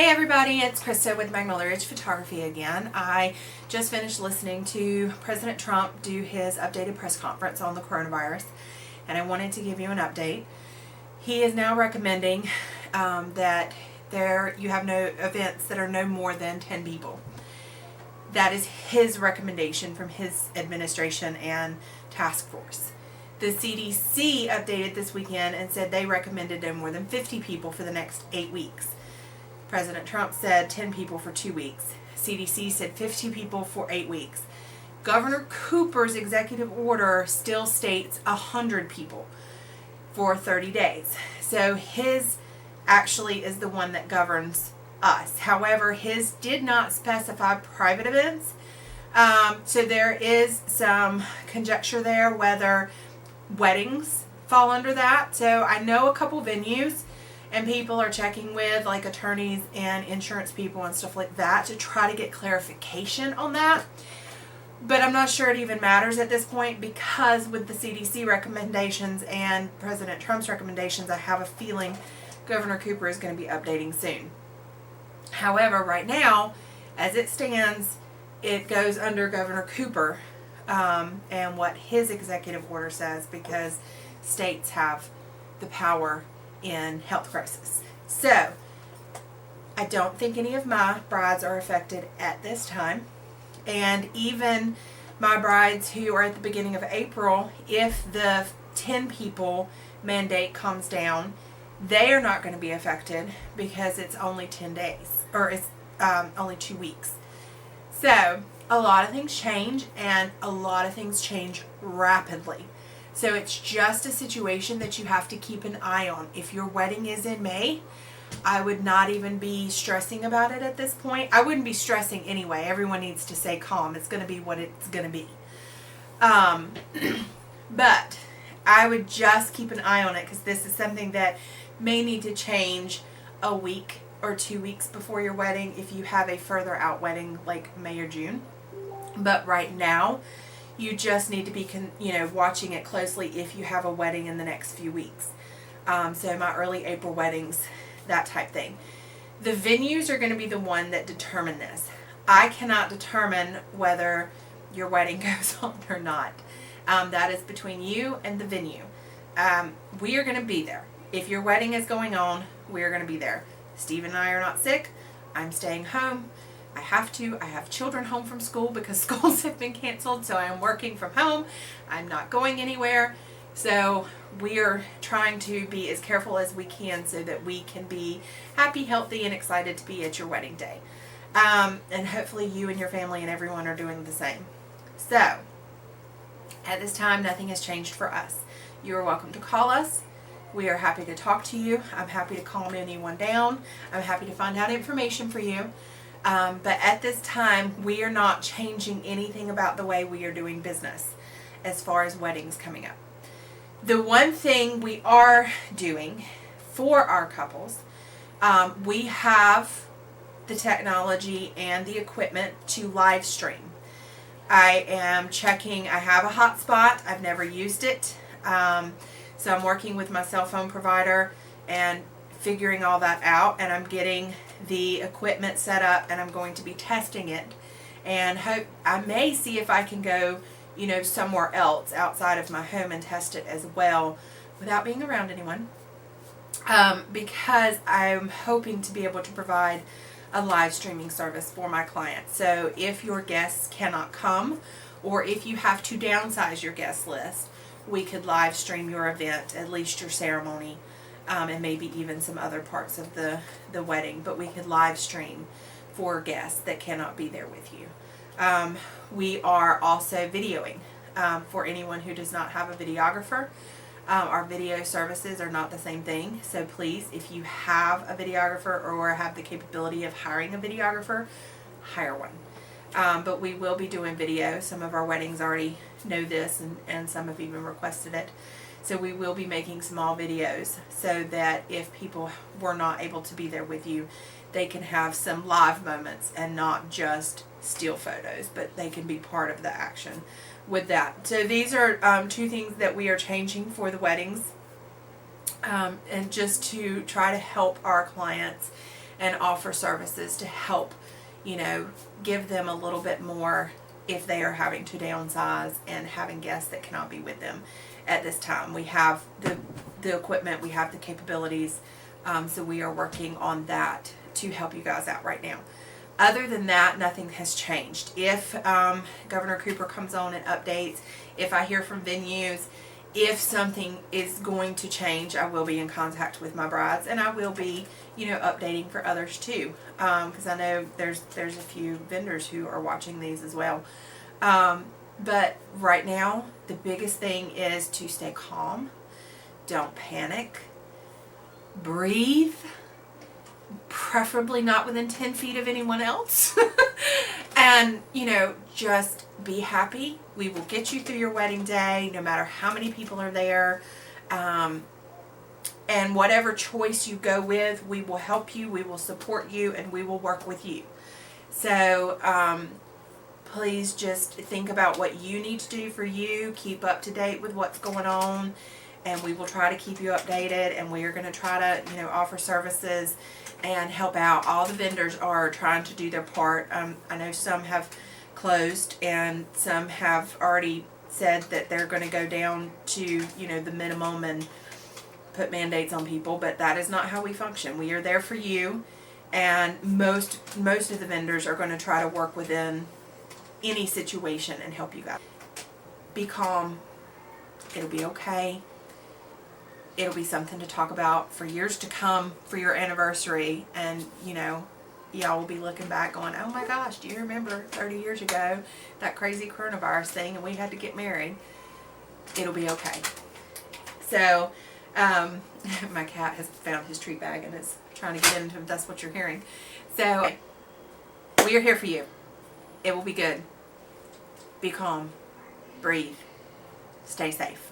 Hey everybody, it's Krista with Magnolia Ridge Photography again. I just finished listening to President Trump do his updated press conference on the coronavirus, and I wanted to give you an update. He is now recommending that you have no events that are no more than 10 people. That is his recommendation from his administration and task force. The CDC updated this weekend and said they recommended no more than 50 people for the next 8 weeks. President Trump said 10 people for 2 weeks. CDC said 50 people for 8 weeks. Governor Cooper's executive order still states 100 people for 30 days. So his actually is the one that governs us. However, his did not specify private events. So there is some conjecture there whether weddings fall under that. So I know a couple venues, and people are checking with like attorneys and insurance people and stuff like that to try to get clarification on that. But I'm not sure it even matters at this point, because with the CDC recommendations and President Trump's recommendations, I have a feeling Governor Cooper is going to be updating soon. However, right now, as it stands, it goes under Governor Cooper and what his executive order says, because states have the power in health crisis. So I don't think any of my brides are affected at this time, and even my brides who are at the beginning of April, if the 10 people mandate comes down, they are not going to be affected because it's only 10 days, or it's only 2 weeks. So a lot of things change, and a lot of things change rapidly. So it's just a situation that you have to keep an eye on. If your wedding is in May, I would not even be stressing about it at this point. I wouldn't be stressing anyway. Everyone needs to stay calm. It's going to be what it's going to be. But I would just keep an eye on it, because this is something that may need to change a week or 2 weeks before your wedding if you have a further out wedding like May or June. But right now, you just need to be watching it closely if you have a wedding in the next few weeks. So my early April weddings, that type thing. The venues are going to be the one that determine this. I cannot determine whether your wedding goes on or not. That is between you and the venue. We are going to be there. If your wedding is going on, we are going to be there. Steve and I are not sick. I'm staying home. I have to. I have children home from school because schools have been canceled, so I am working from home. I'm not going anywhere. So we are trying to be as careful as we can so that we can be happy, healthy, and excited to be at your wedding day. And hopefully you and your family and everyone are doing the same. So at this time, nothing has changed for us. You are welcome to call us. We are happy to talk to you. I'm happy to calm anyone down. I'm happy to find out information for you. But at this time, we are not changing anything about the way we are doing business as far as weddings coming up. The one thing we are doing for our couples, we have the technology and the equipment to live stream. I am checking. I have a hotspot. I've never used it. So I'm working with my cell phone provider and figuring all that out, and I'm getting the equipment set up, and I'm going to be testing it, and hope I may see if I can go somewhere else outside of my home and test it as well without being around anyone, because I'm hoping to be able to provide a live streaming service for my clients. So if your guests cannot come, or if you have to downsize your guest list, we could live stream your event, at least your ceremony, and maybe even some other parts of the wedding, but we could live stream for guests that cannot be there with you. We are also videoing for anyone who does not have a videographer. Our video services are not the same thing, so please, if you have a videographer or have the capability of hiring a videographer, hire one. But we will be doing video. Some of our weddings already know this, and some have even requested it. So we will be making small videos so that if people were not able to be there with you, they can have some live moments and not just still photos, but they can be part of the action with that. So these are 2 things that we are changing for the weddings, and just to try to help our clients and offer services to help, you know, give them a little bit more if they are having to downsize and having guests that cannot be with them at this time. We have the equipment, we have the capabilities, so we are working on that to help you guys out right now. Other than that, nothing has changed. If Governor Cooper comes on and updates, if I hear from venues, if something is going to change, I will be in contact with my brides, and I will be, you know, updating for others too, because I know there's a few vendors who are watching these as well. But right now, the biggest thing is to stay calm, don't panic, breathe, preferably not within 10 feet of anyone else, and, you know, just be happy. We will get you through your wedding day, no matter how many people are there. And whatever choice you go with, we will help you, we will support you, and we will work with you. So please just think about what you need to do for you. Keep up to date with what's going on, and we will try to keep you updated, and we are going to try to, you know, offer services and help out. All the vendors are trying to do their part. I know some have closed, and some have already said that they're going to go down to, you know, the minimum and put mandates on people, but that is not how we function. We are there for you, and most of the vendors are going to try to work within any situation and help you guys. Be calm. It'll be okay. It'll be something to talk about for years to come for your anniversary, and, you know, y'all will be looking back going, oh my gosh, do you remember 30 years ago that crazy coronavirus thing and we had to get married? It'll be okay. So my cat has found his treat bag and is trying to get into him. That's what you're hearing. So we are here for you. It will be good. Be calm. Breathe. Stay safe.